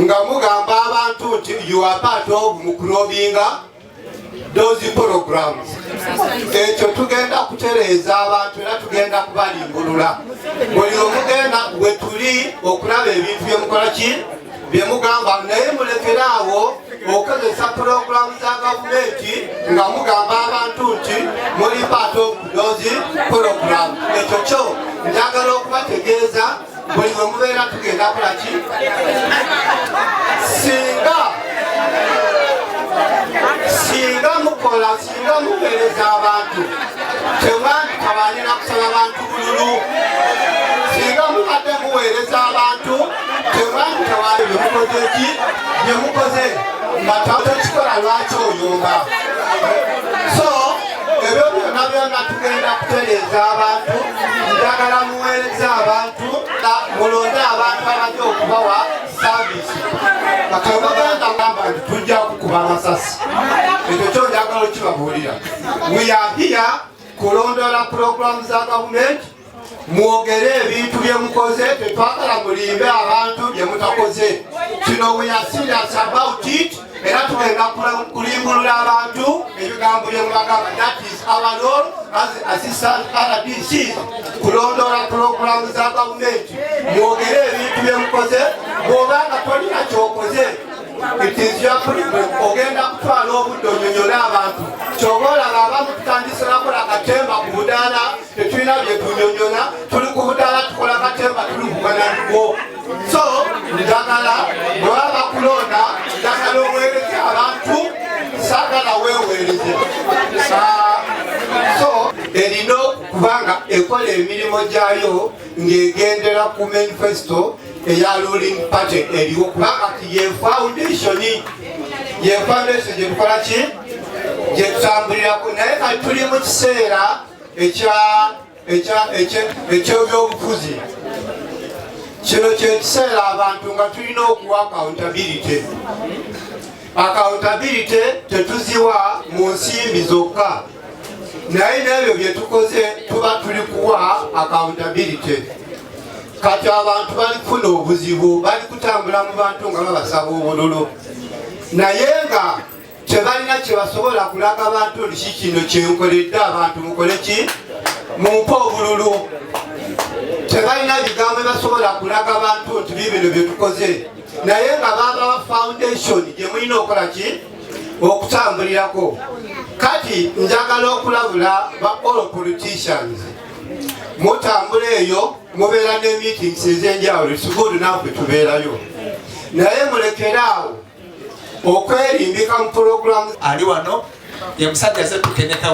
nga mugamba abantu nti you are part of mukurobinga those programs. Ekyo tugenda kutereeza abantu era tugenda kubalimbulula. Buli omugenda bwe tuli okulaba ebintu byemukola ki byemugamba naye mulekeraawo okozesa programu za gavumenti nga mugamba abantu nti muli part of those programs. Ekyo kyo njagala okubategeeza buli we mubeera tugenda kola ki singa mukola singa muweereza abantu temwandikabanira kusaba abantu bululu. Singa mubadde muweereza abantu temwandikabanira byemukoze ki byemukoze nga tekikola lwaki oyomba. So ebyo byonna byonna tugenda kutereeza abantu. Njagala muweereza abantu mulonde abantu abajja okubawa saavisi. Bakabaganda ngamba nti tujja kukuba amasasi. Ekyo kyo njagala okibabuulira. We are here kulondola programu za gavumenti. Mwogere ebintu byemukoze, tetwagala mulimbe abantu byemutakoze. Kino we are serious about it. Era tugenda kulimbulula abantu ebigambo byemubagamba. That is our role as assistant RDC. Kulondola programu za gavumenti. Mwogere ebintu byemukoze. Bw'obanga tolina kyokoze, it is your problem. Ogenda kutwala obudde onyonyola abantu. Kyobola abamu tutandisira kola katemba ku budaala tetulina bye tunyonyola. Tuli ku budaala tukola katemba tuli kuganango. So njagala bwaba kulonda njagala oweereze abantu saagala weeweereze. So erina okubanga ekola emirimu gyayo ng'egendera ku manifesto eya ruling party eriwo kubanga ye foundation gye tukola ki gye tutambulirako. Naye kati tuli mu kiseera eky'ebyobufuzi. Kino kyekiseera abantu nga tulina okuwa accountability. Accountability tetuziwa mu nsimbi zokka, naye n'ebyo bye tukoze tuba tuli kuwa accountability. Kati abantu bali kufuna obuzibu, bali kutambula mu bantu nga babasaba obululu, naye nga tebalina kye basobola kulaga abantu nti kino kyenkoledde abantu mukole ki mumpe obululu. Tebalina bigambo basobola kulaga abantu nti bibino bye tukoze, naye nga babawa foundation gye mulina okukola ki okutambulirako. Kati njagala okulabula ba all politicians mutambula eyo mubeera ne meetings ez'enjawulo. It's good naffe tubeerayo, naye mulekeraawo okwerimbika mu programu. Ali wano ye musajja ze tukeneka